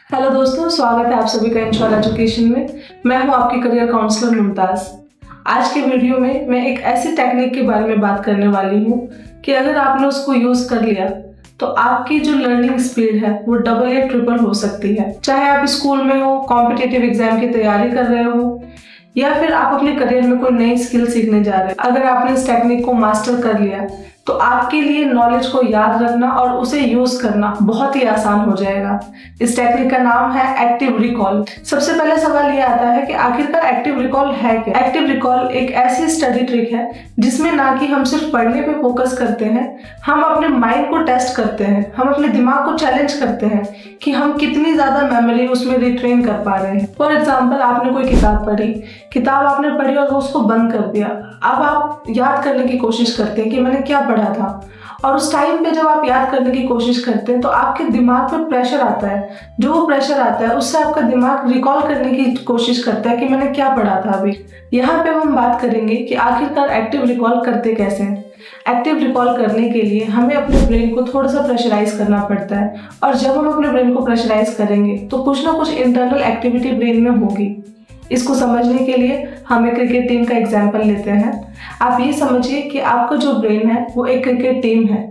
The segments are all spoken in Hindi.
हेलो दोस्तों, स्वागत है आप सभी का इंश्योर एजुकेशन में। मैं हूं आपकी करियर काउंसलर मुमताज। आज के वीडियो में मैं एक ऐसी टेक्निक के बारे में बात करने वाली हूं कि अगर आपने उसको यूज कर लिया तो आपकी जो लर्निंग स्पीड है वो डबल या ट्रिपल हो सकती है। चाहे आप स्कूल में हो, कॉम्पिटिटिव एग्जाम की तैयारी कर रहे हो, या फिर आप अपने करियर में कोई नई स्किल सीखने जा रहे हैं। अगर आपने इस टेक्निक को मास्टर कर लिया तो आपके लिए नॉलेज को याद रखना और उसे यूज करना बहुत ही आसान हो जाएगा। इस टेक्निक का नाम है एक्टिव रिकॉल। सबसे पहले सवाल ये आता है कि आखिरकार एक्टिव रिकॉल है क्या? एक्टिव रिकॉल एक ऐसी स्टडी ट्रिक है जिसमें ना कि हम सिर्फ पढ़ने पे फोकस करते हैं, हम अपने माइंड को टेस्ट करते हैं, हम अपने दिमाग को चैलेंज करते हैं कि हम कितनी ज्यादा मेमोरी उसमें रिट्रेन कर पा रहे हैं। फॉर एग्जाम्पल, आपने कोई किताब आपने पढ़ी और उसको बंद कर दिया। अब आप याद करने की कोशिश करते हैं कि मैंने क्या पढ़ा था, और उस टाइम पे जब आप याद करने की कोशिश करते हैं तो आपके दिमाग पे प्रेशर आता है। जो वो प्रेशर आता है उससे आपका दिमाग रिकॉल करने की कोशिश करता है कि मैंने क्या पढ़ा था अभी। यहाँ पे हम बात करेंगे कि आखिरकार एक्टिव रिकॉल करते कैसे हैं। एक्टिव रिकॉल करने के लिए हमें अपने ब्रेन को थोड़ा सा प्रेशराइज करना पड़ता है, और जब हम अपने ब्रेन को प्रेशराइज करेंगे तो कुछ ना कुछ इंटरनल एक्टिविटी ब्रेन में होगी। इसको समझने के लिए हम एक क्रिकेट टीम का एग्जाम्पल लेते हैं। आप ये समझिए कि आपका जो ब्रेन है वो एक क्रिकेट टीम है,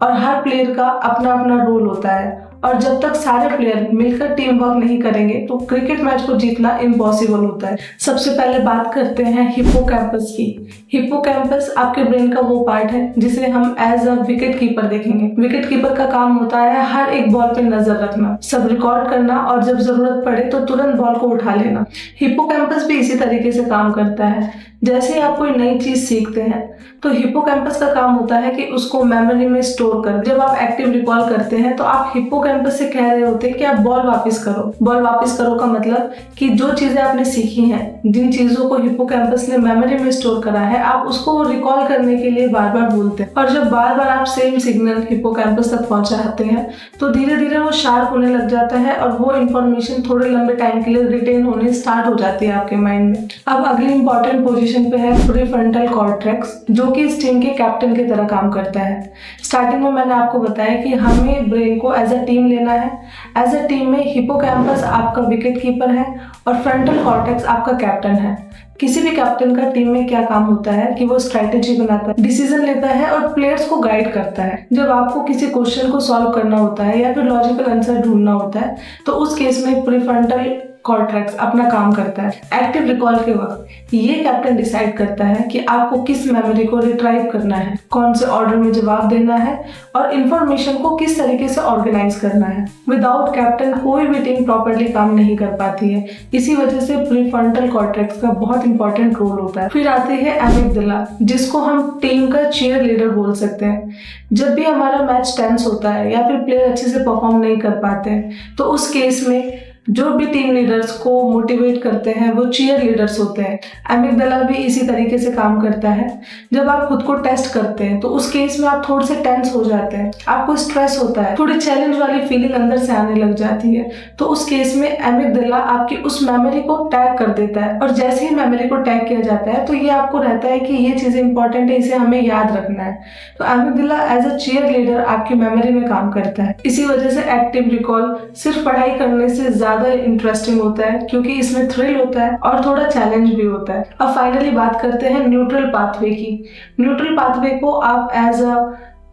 और हर प्लेयर का अपना अपना रोल होता है, और जब तक सारे प्लेयर मिलकर टीम वर्क नहीं करेंगे तो क्रिकेट मैच को जीतना इम्पॉसिबल होता है। सबसे पहले बात करते हैं हिप्पोकैम्पस की। हिप्पोकैम्पस आपके ब्रेन का वो पार्ट है जिसे हम एज अ विकेट कीपर देखेंगे। विकेट कीपर का काम होता है हर एक बॉल पे नजर रखना, सब रिकॉर्ड करना, और जब जरूरत पड़े तो तुरंत बॉल को उठा लेना। हिप्पोकैम्पस भी इसी तरीके से काम करता है। जैसे ही आप कोई नई चीज सीखते हैं तो हिप्पोकैम्पस का काम होता है कि उसको मेमोरी में स्टोर कर। जब आप एक्टिव रिकॉल करते हैं तो आप हिप्पोकैम्पस से कह रहे होते हैं कि आप बॉल वापस करो। बॉल वापस करो का मतलब कि जो चीजें आपने सीखी हैं, जिन चीजों को हिप्पोकैम्पस ने मेमोरी में स्टोर करा है, आप उसको रिकॉल करने के लिए बार बार बोलते हैं। और जब बार बार आप सेम सिग्नल हिप्पोकैम्पस तक पहुंचाते हैं तो धीरे धीरे वो शार्प होने लग जाता है, और वो इन्फॉर्मेशन थोड़े लंबे टाइम के लिए रिटेन होने स्टार्ट हो जाती है आपके माइंड में। अब अगली इंपॉर्टेंट पोजीशन पे है प्रीफ्रंटल कॉर्टेक्स, जो कि इस टीम के कैप्टन की तरह काम करता है। स्टार्टिंग में मैंने आपको बताया कि हमें ब्रेन को एज अ टीम लेना है। एज अ टीम में हिप्पोकैम्पस आपका विकेट कीपर है और फ्रंटल कॉर्टेक्स आपका कैप्टन है। किसी भी कैप्टन का टीम में क्या काम होता है कि वो स्ट्रेटेजी बनाता है, डिसीजन लेता है और प्लेयर्स को गाइड करता है। जब आपको किसी क्वेश्चन को सॉल्व करना होता है या फिर लॉजिकल आंसर ढूंढना होता है तो उस केस में प्रीफ्रंटल कॉर्टेक्स अपना काम करता है। एक्टिव रिकॉल के वक्त ये कैप्टन डिसाइड करता है कि आपको किस मेमोरी को रिट्राइव करना है, कौन से ऑर्डर में जवाब देना है, और इंफॉर्मेशन को किस तरीके से ऑर्गेनाइज करना है। विदाउट कैप्टन कोई भी टीम प्रॉपर्ली काम नहीं कर पाती है। इसी वजह से प्रीफ्रंटल कॉर्टेक्स का बहुत इंपॉर्टेंट रोल होता है। फिर आती है एमिगडाला, जिसको हम टीम का चीयर लीडर बोल सकते हैं। जब भी हमारा मैच टेंस होता है या फिर प्लेयर अच्छे से परफॉर्म नहीं कर पाते हैं तो उस केस में जो भी टीम लीडर्स को मोटिवेट करते हैं वो चीयर लीडर्स होते हैं। एमिगडाला भी इसी तरीके से काम करता है। जब आप खुद को टेस्ट करते हैं तो उस केस में आप थोड़े से टेंस हो जाते हैं, आपको स्ट्रेस होता है, थोड़ी चैलेंज वाली फीलिंग अंदर से आने लग जाती है। तो उस केस में एमिगडाला आपकी उस मेमोरी को टैग कर देता है, और जैसे ही मेमोरी को टैग किया जाता है तो ये आपको रहता है कि ये चीजें इंपॉर्टेंट है, इसे हमें याद रखना है। तो amygdala as a cheer leader आपकी मेमोरी में काम करता है। इसी वजह से एक्टिव रिकॉल सिर्फ पढ़ाई करने से ज्यादा इंटरेस्टिंग होता है, क्योंकि इसमें थ्रिल होता है और थोड़ा चैलेंज भी होता है। अब फाइनली बात करते हैं न्यूट्रल पाथवे की। न्यूट्रल पाथवे को आप एज अ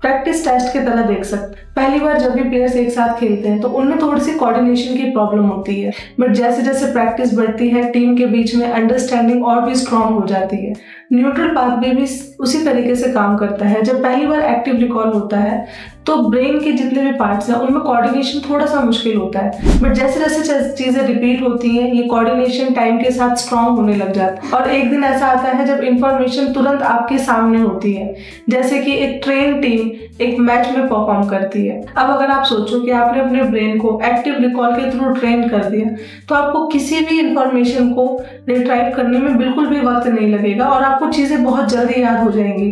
प्रैक्टिस टेस्ट की तरह देख सकते हैं। पहली बार जब भी प्लेयर्स एक साथ खेलते हैं तो उनमें थोड़ी सी कोऑर्डिनेशन की प्रॉब्लम होती है, बट जैसे जैसे प्रैक्टिस बढ़ती है टीम के बीच में अंडरस्टैंडिंग और भी स्ट्रांग हो जाती है। न्यूट्रल पाथवे भी उसी तरीके से काम करता है। जब पहली बार एक्टिव रिकॉल होता है तो ब्रेन के जितने भी पार्ट्स हैं उनमें कोऑर्डिनेशन थोड़ा सा मुश्किल होता है, बट जैसे जैसे चीजें रिपीट होती हैं ये कोऑर्डिनेशन टाइम के साथ स्ट्रांग होने लग जाता है। और एक दिन ऐसा आता है जब इंफॉर्मेशन तुरंत आपके सामने होती है, जैसे कि एक ट्रेन टीम एक मैच में परफॉर्म करती है। अब अगर आप सोचो कि आपने अपने ब्रेन को एक्टिव रिकॉल के थ्रू ट्रेन कर दिया तो आपको किसी भी इंफॉर्मेशन को रिट्राइव करने में बिल्कुल भी वक्त नहीं लगेगा और आपको चीजें बहुत जल्दी याद हो जाएंगी।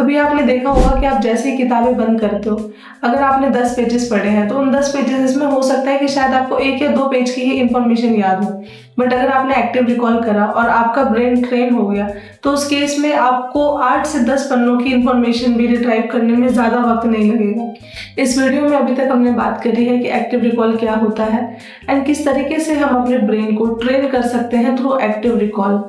अभी आपने देखा होगा कि आप जैसे ही किताबें बंद करते हो अगर आपने 10 पेजेस पढ़े हैं तो उन 10 पेजेस में हो सकता है कि शायद आपको 1 या 2 पेज की ही इंफॉर्मेशन याद हो, बट अगर आपने एक्टिव रिकॉल करा और आपका ब्रेन ट्रेन हो गया तो उस केस में आपको 8 से 10 पन्नों की इंफॉर्मेशन भी रिट्राइव करने में ज़्यादा वक्त नहीं लगेगा। इस वीडियो में अभी तक हमने बात करी है कि एक्टिव रिकॉल क्या होता है एंड किस तरीके से हम अपने ब्रेन को ट्रेन कर सकते हैं थ्रू एक्टिव रिकॉल।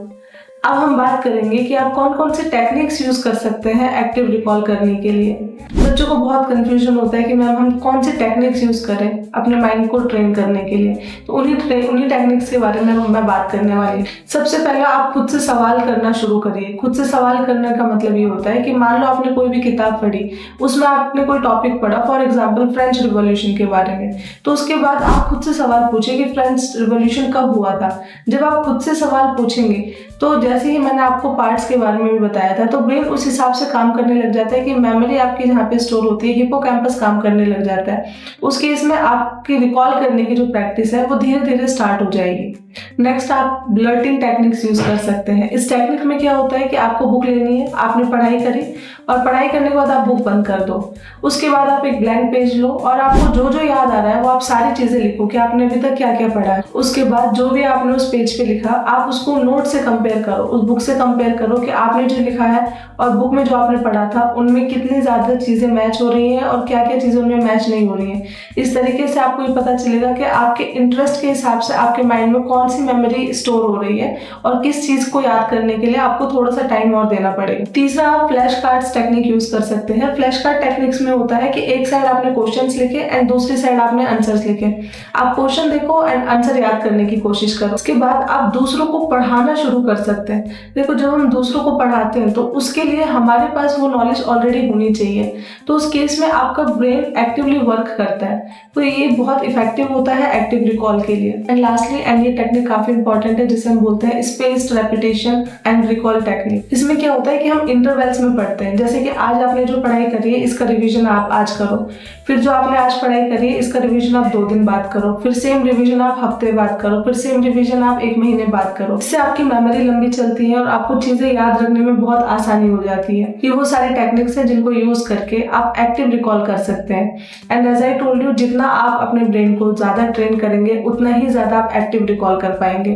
अब हम बात करेंगे कि आप कौन कौन से टेक्निक्स यूज कर सकते हैं एक्टिव रिकॉल करने के लिए। बच्चों को बहुत कंफ्यूजन होता है कि मैम हम कौन से टेक्निक्स यूज करें अपने माइंड को ट्रेन करने के लिए, तो उन्हीं टेक्निक्स के बारे में मैं बात करने वाली हूँ। सबसे पहले आप खुद से सवाल करना शुरू करिए। खुद से सवाल करने का मतलब ये होता है कि मान लो आपने कोई भी किताब पढ़ी, उसमें आपने कोई टॉपिक पढ़ा, फॉर एग्जाम्पल फ्रेंच रिवॉल्यूशन के बारे में, तो उसके बाद आप खुद से सवाल पूछिए कि फ्रेंच रिवॉल्यूशन कब हुआ था। जब आप खुद से सवाल पूछेंगे तो जैसे ही मैंने आपको पार्ट्स के बारे में भी बताया था, तो ब्रेन उस हिसाब से काम करने लग जाता है कि मेमोरी आपकी जहाँ पे स्टोर होती है, हिप्पोकैम्पस काम करने लग जाता है। उस केस में आपकी रिकॉल करने की जो प्रैक्टिस है वो धीरे धीरे स्टार्ट हो जाएगी। नेक्स्ट आप ब्लर्टिंग टेक्निक्स यूज कर सकते हैं। इस टेक्निक में क्या होता है कि आपको बुक लेनी है, आपने पढ़ाई करी और पढ़ाई करने के बाद आप बुक बंद कर दो। उसके बाद आप एक ब्लैंक पेज लो और आपको जो जो याद आ रहा है वो आप सारी चीजें लिखो कि आपने अभी तक क्या क्या पढ़ा है। उसके बाद जो भी आपने उस पेज पे लिखा आप उसको नोट से कंपेयर करो, उस बुक से कंपेयर करो कि आपने जो लिखा है और बुक में जो आपने पढ़ा था उनमें कितनी ज्यादा चीजें मैच हो रही हैं और क्या क्या चीजें उनमें मैच नहीं हो रही हैं। इस तरीके से आपको ये पता चलेगा कि आपके इंटरेस्ट के हिसाब से आपके माइंड में कौन सी मेमोरी स्टोर हो रही है और किस चीज को याद करने के लिए आपको थोड़ा सा टाइम और देना पड़ेगा। तीसरा आप फ्लैश कार्ड्स टेक्निक यूज कर सकते हैं। फ्लैश कार्ड टेक्निक्स में होता है कि एक साइड आपने क्वेश्चंस लिखे एंड दूसरी साइड आपने आंसर्स लिखे। आप क्वेश्चन देखो एंड आंसर याद करने की कोशिश करो। उसके बाद आप दूसरों को पढ़ाना शुरू कर सकते हैं। देखो जब हम दूसरों को पढ़ाते हैं तो उसके लिए हमारे पास वो नॉलेज ऑलरेडी होनी चाहिए, तो उस केस में आपका ब्रेन एक्टिवली वर्क करता है, तो ये बहुत इफेक्टिव होता है एक्टिव रिकॉल के लिए। एंड लास्टली, एंड ये टेक्निक काफी इंपॉर्टेंट है, जिसे हम बोलते हैं spaced repetition and recall technique. इसमें क्या होता है कि हम इंटरवल्स में पढ़ते हैं। जैसे कि आज आपने जो पढ़ाई करी है इसका रिवीजन आप आज करो, फिर जो आपने आज पढ़ाई करी है इसका रिवीजन आप 2 दिन बाद करो, फिर सेम रिवीजन आप हफ्ते बाद करो, फिर सेम रिवीजन आप 1 महीने बाद करो। इससे आपकी मेमोरी लंबी चलती है और आपको चीजें याद रखने में बहुत आसानी हो जाती है। ये वो सारी टेक्निक्स हैं जिनको यूज करके आप एक्टिव रिकॉल कर सकते हैं। And as I told you, जितना आप अपने ब्रेन को ज्यादा ट्रेन करेंगे उतना ही ज्यादा आप एक्टिव रिकॉल कर पाएंगे।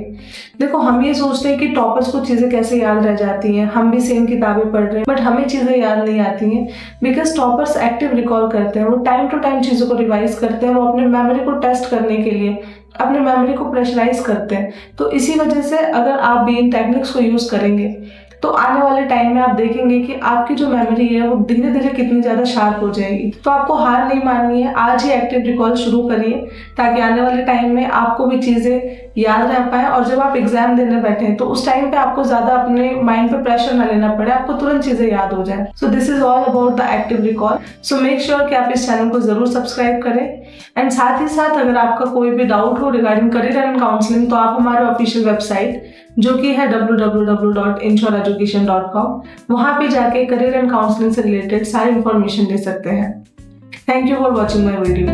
देखो हम ये सोचते हैं कि टॉपर्स को चीजें कैसे याद रह जाती हैं, हम भी सेम किताबें पढ़ रहे हैं बट हमें चीजें याद नहीं आती हैं, बिकॉज टॉपर्स एक्टिव रिकॉल करते हैं। वो टाइम टू टाइम चीजों को रिवाइज करते हैं, वो अपने मेमोरी को टेस्ट करने के लिए अपने मेमोरी को प्रेशराइज करते हैं। तो इसी वजह से अगर आप भी इन टेक्निक्स को यूज करेंगे तो आने वाले टाइम में आप देखेंगे कि आपकी जो मेमोरी है वो धीरे धीरे कितनी ज्यादा शार्प हो जाएगी। तो आपको हार नहीं माननी है, आज ही एक्टिव रिकॉल शुरू करिए ताकि आने वाले टाइम में आपको भी चीजें याद रह पाए और जब आप एग्जाम देने बैठे तो उस टाइम पे आपको ज्यादा अपने माइंड पे प्रेशर ना लेना पड़े, आपको तुरंत चीजें याद हो जाए। So this is all about the active recall. So make sure कि आप इस चैनल को जरूर सब्सक्राइब करें एंड साथ ही साथ अगर आपका कोई भी डाउट हो रिगार्डिंग करियर एंड काउंसलिंग तो आप हमारे ऑफिशियल वेबसाइट जो कि है www.insureeducation.com, वहां पे जाके करियर एंड काउंसलिंग से रिलेटेड सारी इंफॉर्मेशन ले सकते हैं। Thank you for watching my video.